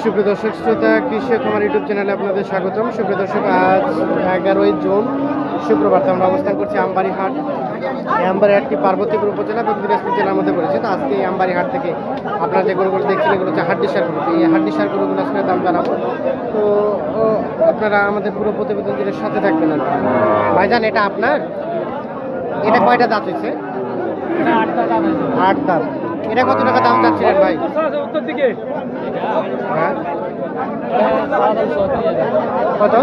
সুপ্রিয় দর্শক শ্রোতা, কৃষি খামার ইউটিউব চ্যানেলে আপনাদের স্বাগতম। সুপ্রিয় দর্শক, আজ 11ই জুন শুক্রবার আমরা অবস্থান করছি আমবাড়ি হাট। এই আমবাড়ি হাটটি পার্বতীপুর উপজেলা এবং দিনাজপুর জেলার মধ্যে পড়েছে। তো আজকে এই আমবাড়ি হাট থেকে আপনারা যে গরুগুলো দেখছেন এগুলো হচ্ছে হাড্ডি সার গরু। এই হাড্ডি সার গরুগুলো আজকে দাম জানাবো। তো আপনারা আমাদের পুরো প্রতিবেদনের সাথে থাকবেন। ভাইজান, এটা আপনার? এটা কয়টা দাঁত হয়েছে? 8 দাঁত। এটা কত টাকা দাম চাচ্ছিলেন ভাই? হ্যাঁ, কত?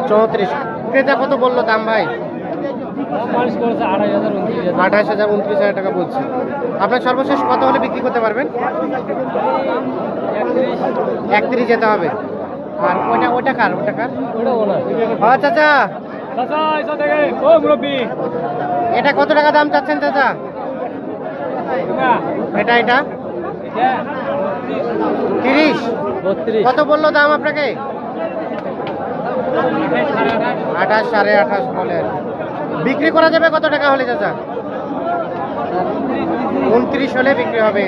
34। ক্রেতা কত বললো দাম ভাই? 28,000 29,000 টাকা বলছে। আপনার সর্বশেষ কত হলে বিক্রি করতে পারবেন? 31 যেতে হবে। আর ওটা কার? চাচা, এটা কত টাকা দাম চাচ্ছেন চাচা? এটা 30। কত বললো দাম আপনাকে? 28 28.5 বলে। বিক্রি করা যাবে কত টাকা হলে চাচা? 29 হলে বিক্রি হবে।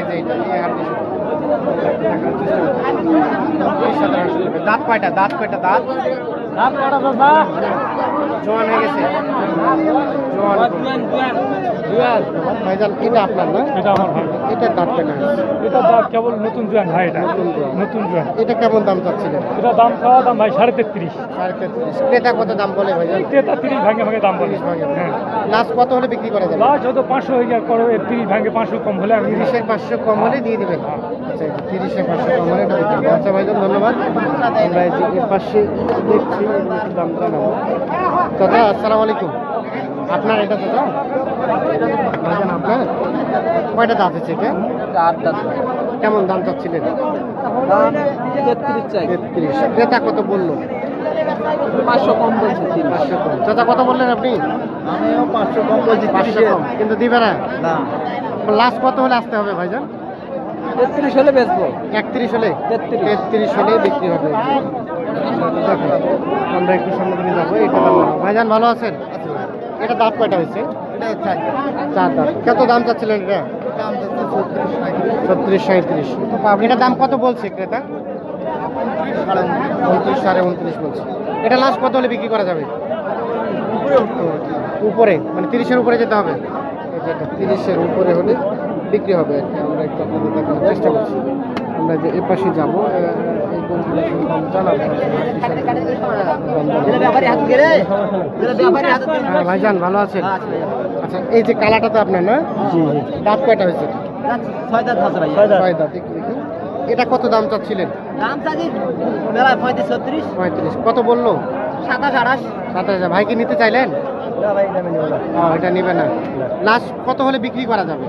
দাঁত কয়টা? দাঁত জোয়ান হয়ে গেছে। ভাইজান, এটা আপনার না? এটা আমার ভাই। এটা দাঁত কয়টা? এটা দাম কেবল নতুন জোয়ান ভাই। এটা নতুন জোয়ান। এটা কেমন দাম চাচ্ছিলেন? এটা দাম চাওয়া দাম ভাই 33.5। 33.5। ক্রেতা কত দাম বলে ভাইজান? ক্রেতা 30 ভাঙে দাম বলে। হ্যাঁ, লাস্ট কত হলে বিক্রি করা যাবে? লাস্ট হয়তো 500 হয়ে গিয়ে করো। 30 ভাঙে 500 কম হলে আমি 30-এর 500 কম হলে দিয়ে দিবেন। আচ্ছা, 30-এর 500 কম হলে এটা বিক্রি করবেন। আচ্ছা ভাইজান, ধন্যবাদ। আমরা এই যে এর পাশে দেখছি দাম জানাবো। চাচা, আসসালামু আলাইকুম। আপনার এটা চাচা? ভাইজান, আপনার কয়টা দাঁত আছে এটা? 8 দাঁত। কেমন দাম চাচ্ছিলেন? দাম 33 চাই। 33। ক্রেতা কত বললো? 500 কম বলছে। 500 কম। চাচা কত বললেন আপনি? আমিও 500 কম বলছি। 500 কম, কিন্তু দিবে না? না, লাস্ট কত হলে আসতে হবে ভাইজান? 33 হলে বেচবো। 31 হলে? 33 হলে বিক্রি হবে। দেখো, আমরা একটু সামনে দিকে যাবো। এটা দাম না। ভাইজান, ভালো আছেন? এটা দাঁত কয়টা হয়েছে? 4 দাঁত। কত দাম চাচ্ছিলেন এটা? 36 37। এটা দাম কত বলছে ক্রেতা? 29 29.5 বলছে। এটা লাস্ট কত হলে বিক্রি করা যাবে? উপরে, মানে 30-এর উপরে যেতে হবে। এটা 30-এর উপরে হলে বিক্রি হবে। আমরা একটু আপনাদের দেখানোর চেষ্টা করছি। আমরা যে এর পাশে যাবো, ভাইজান, ভালো আছেন? আচ্ছা, এই যে কালাটা তো আপনার না? দাঁত কয়টা হয়েছে? 6 দাঁত আছে ভাই। 6 দাঁত। একটু দেখি, এটা কত দাম চাচ্ছিলেন? দাম চাই মেলা 35 36। 35। কত বললো? 27 28। 27,000। ভাই কি নিতে চাইলেন? না ভাই, এটা নেব না। এটা নিবে না। লাস্ট কত হলে বিক্রি করা যাবে?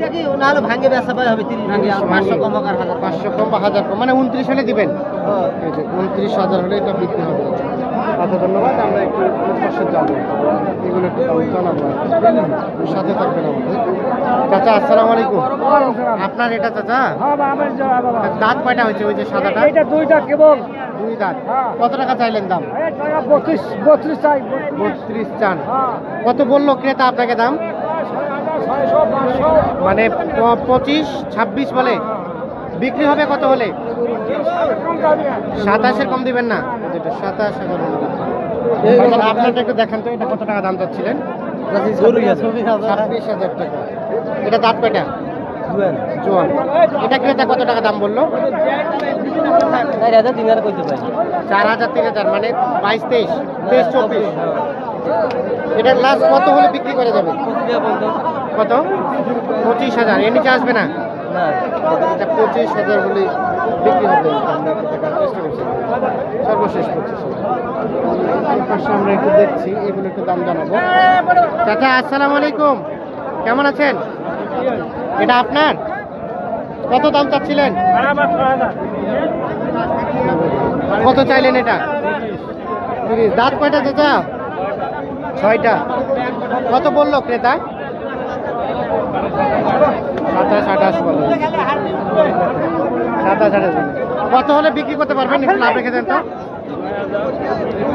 দেখি না হলে ভাঙে বেচা পাই হবে। 30 ভাঙে 500 কম আর 500 কম বা 1000 কম, মানে 29 হলে দিবেন। এই যে 29,000 হলে এটা বিক্রি হবে। আচ্ছা, ধন্যবাদ। আমরা একটু পাশে যাবো, এগুলো একটু জানাবো। সাথে থাকবেন আমাদের। চাচা, আসসালামু আলাইকুম। আপনার এটা চাচা? দাঁত কয়টা হয়েছে ওই যে সাদাটা? এটা 2 দাঁত কেবল। 2 দাঁত। কত টাকা চাইলেন দাম? 32 চাই। 32 চান। কত বললো ক্রেতা আপনাকে দাম? মানে 25 26 বলে। বিক্রি হবে কত হলে? 27-এর কম দিবেন না? 27,000। আপনারটা একটু দেখান তো, এটা কত টাকা দাম চাচ্ছিলেন? 26,000 টাকা। এটা দাঁত কয়টা? জোয়ান। এটা ক্রেতা কত টাকা দাম বললো? 4000 দিনার কইতে ভাই। 4000 3000, মানে 22 23 23 24। এটা লাস্ট কত হলে বিক্রি করা যাবে? কত? 25,000। এর নিচে আসবে না? না, এটা 25,000 হলে বিক্রি হবে। আমরা একটু দেখার চেষ্টা করছি। সর্বশেষ 25,000। পাশে আমরা একটু দেখছি, এগুলো একটু দাম জানাবো। চাচা, আসসালামু আলাইকুম। কেমন আছেন? এটা আপনার? কত দাম চাচ্ছিলেন? কত চাইলেন এটা? 30। দাঁত কয়টা চাচা? 6টা। কত বললো ক্রেতা? 27 28 বলে। 27 28। কত হলে বিক্রি করতে পারবেন? একটু লাভ রেখে দেন তো।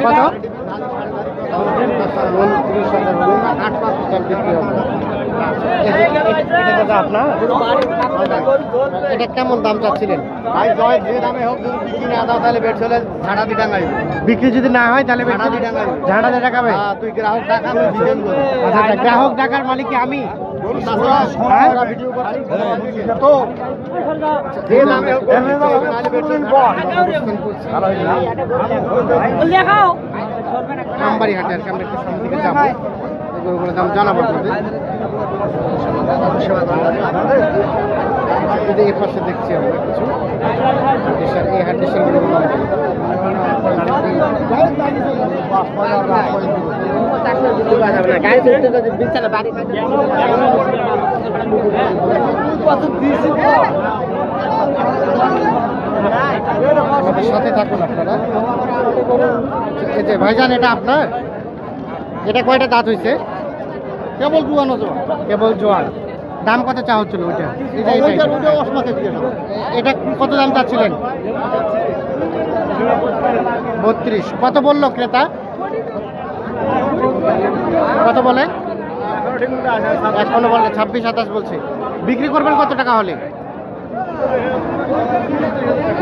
কত? 29,000 হলে 8 বিক্রি হবে। এটা দাদা আপনার? এটা কেমন দাম চাচ্ছিলেন? ভাই জয় যে দামে হোক যদি বিক্রি না দাও তাহলে বেড চলে ঝাড়া দি টাঙ্গাই বিক্রি যদি না হয় তাহলে ঝাড়া দি টাঙ্গাই ঝাড়া দিয়ে টাকাবে? হ্যাঁ তুই গ্রাহক টাকা আমি ডিজাইন করি আচ্ছা আচ্ছা, গ্রাহক ডাকার মালিক কি আমি? হ্যাঁ ভিডিও করছি তো যে দামে হোক তাহলে বেড চলে আমবাড়ি হাটে আর কি আমরা একটু সামনে দিকে যাবো, গরুগুলোর দাম জানাবো আপনাদের। এই পাশে দেখছি আমরা কিছু হাড্ডিসার, এই হাড্ডিসার গরুগুলো আমাদের সাথে থাকুন আপনারা। এই যে ভাইজান, এটা আপনার? এটা কয়টা দাঁত হয়েছে? কেবল জুয়ানো তো কেবল জোয়ান। দাম কত চা হচ্ছিল ওইটা? এটা কত দাম চাচ্ছিলেন? 32। কত বললো ক্রেতা? কত বলে? এখনো বলে 26-27 বলছে। বিক্রি করবেন কত টাকা হলে?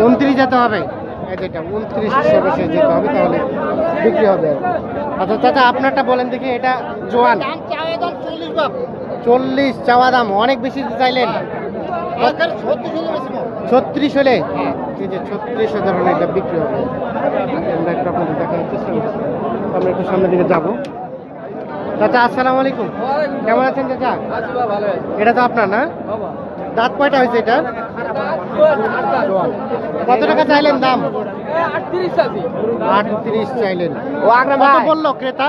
29 যেতে হবে। এই যেটা 29 সর্বশেষ যেতে হবে, তাহলে বিক্রি হবে আর কি। আচ্ছা চাচা, আপনারটা বলেন দেখি। এটা জোয়ান 40 চাওয়া দাম, অনেক বেশি চাইলেন। 36 হলে এই যে 36,000 হলে এটা বিক্রি হবে। আমরা একটু আপনাদের দেখানোর চেষ্টা করছি। আমরা একটু সামনের দিকে যাবো। চাচা আসসালামু আলাইকুম, কেমন আছেন চাচা? এটা তো আপনার না? দাঁত কয়টা হয়েছে এটা? কত টাকা চাইলেন দাম? 38 চাইলেন। কত বললো ক্রেতা?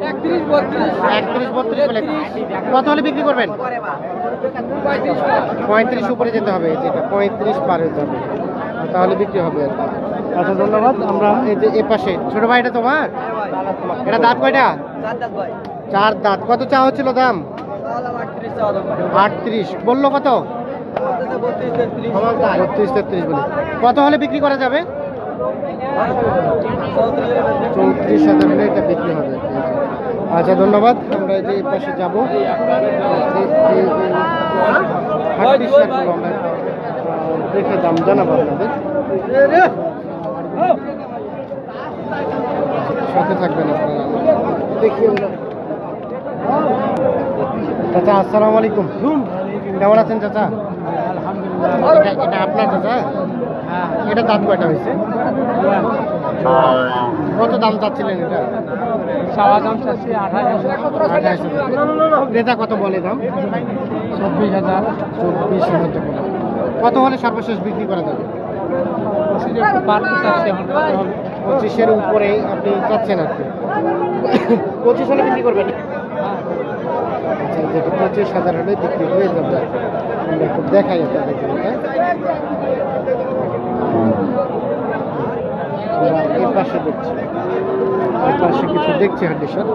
31-32 বলে। কত হলে বিক্রি করবেন? 35 উপরে যেতে হবে, যেটা 35 পার হতে হবে, তাহলে বিক্রি হবে আর কি। আচ্ছা ধন্যবাদ। আমরা এই যে এ পাশে ছোট ভাই, এটা তোমার? এটা দাঁত কয়টা? 4 দাঁত। কত চা হচ্ছিল দাম? 38 বললো। কত? 32-33 বলে। কত হলে বিক্রি করা যাবে? 34,000 হলে এটা বিক্রি হবে। আচ্ছা ধন্যবাদ। আমরা এই যে এই পাশে যাবো। আমরা দেখে দাম জানাবো আপনাদের। সাথে থাকবেন আপনারা। দেখি চাচা আসসালামু আলাইকুম, কেমন আছেন চাচা? এটা আপনার চাচা? এটা দাম কয়টা হয়েছে? কত দাম চাচ্ছিলেন এটা? দাম চাচ্ছি 28,000। ক্রেতা কত বলে দাম? 24,000। 24,000 টাকা। কত হলে সর্বশেষ বিক্রি করা যাবে? 25-এর উপরে আপনি চাচ্ছেন আর কি। 25 হলে বিক্রি করবেন? আচ্ছা, যেটা 25,000 হলে বিক্রি হয়ে যাবে। আমরা একটু দেখাই আপনাদের। এই পাশে দেখছি, এই পাশে কিছু দেখছি হাড্ডিসার।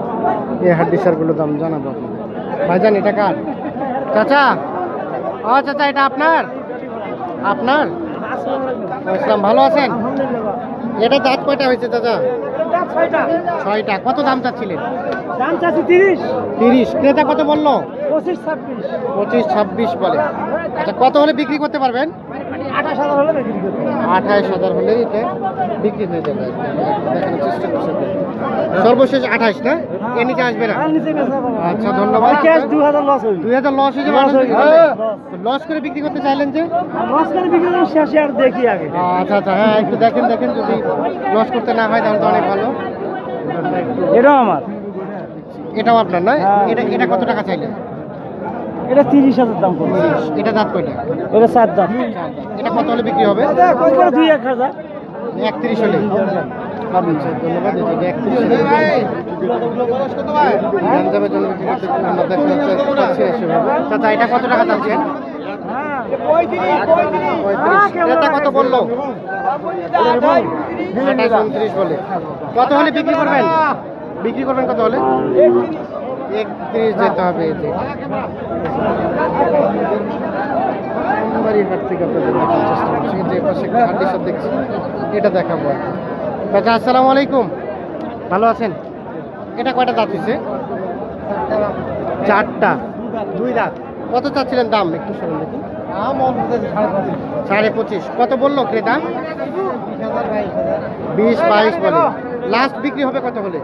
এই হাড্ডিসারগুলোর দাম জানাবো আপনাদের। ভাইজান এটা কার? চাচা, ও চাচা এটা আপনার? আপনার? ইসলাম, ভালো আছেন? এটা দাঁত কয়টা হয়েছে চাচা? 6টা। কত দাম চাচ্ছিলেন? দাম চাচ্ছি 30। 30। ক্রেতা কত বললো? 25-26। 25-26 বলে। আচ্ছা, কত হলে বিক্রি করতে পারবেন? 28,000 হলে বিক্রি করতে হবে। 28,000 হলে এটা বিক্রি হয়ে যাবে। দেখানোর চেষ্টা করছি। সর্বশেষ 28 না? এর নিচে আসবে না? আচ্ছা ধন্যবাদ। 2,000 লস হইবে। 2,000 লস হয়ে যাবে। লস করে বিক্রি করতে চাইলেন যে? লস করে বিক্রি করব, শেষে আর দেখি আগে। আচ্ছা আচ্ছা, হ্যাঁ একটু দেখেন যদি লস করতে না হয় তাহলে তো অনেক ভালো। এটাও আমার। এটাও আপনার না? এটা কত টাকা চাইলেন? এটা 30,000 দাম করবে। এটা দাঁত কয়টা? এটা 4 দাম। এটা কত হলে বিক্রি হবে? 2-1,000। 31 হলে। আচ্ছা ধন্যবাদ। এটা 31 হলে গঞ্জামের জন্য বিক্রি করতে আমরা দেখাচ্ছি সেভাবে। চাচা এটা কত টাকা চাচ্ছেন? 35। ক্রেতা কত বললো? 28-29 বলে। কত হলে বিক্রি করবেন? বিক্রি করবেন কত হলে? 31 যেতে হবে। এতে হাট থেকে আপনাদের দেখার চেষ্টা করছি। যে পাশে হাড্ডিসার দেখছি, এটা দেখাবো। চাচা আসসালামু আলাইকুম, ভালো আছেন? এটা কয়টা দাঁত হয়েছে? 4টা। দুই দাঁত। কত চাচ্ছিলেন দাম একটু শুনুন দেখি। 25.5। কত বললো ক্রেতা? 20-22 বলে। লাস্ট বিক্রি হবে কত হলে?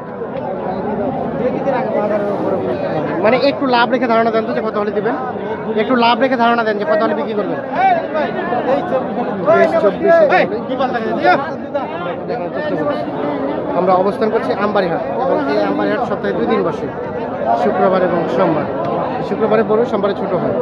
মানে একটু লাভ রেখে ধারণা দেন তো যে কত হলে দিবেন, একটু লাভ রেখে ধারণা দেন যে কত হলে বিক্রি করবেন। 23-24 আমরা অবস্থান করছি আমবাড়িহাট এবং এই আমবাড়িহাট সপ্তাহে 2 দিন বসে, শুক্রবার এবং সোমবার। শুক্রবারে বড়, সোমবারে ছোট হয়।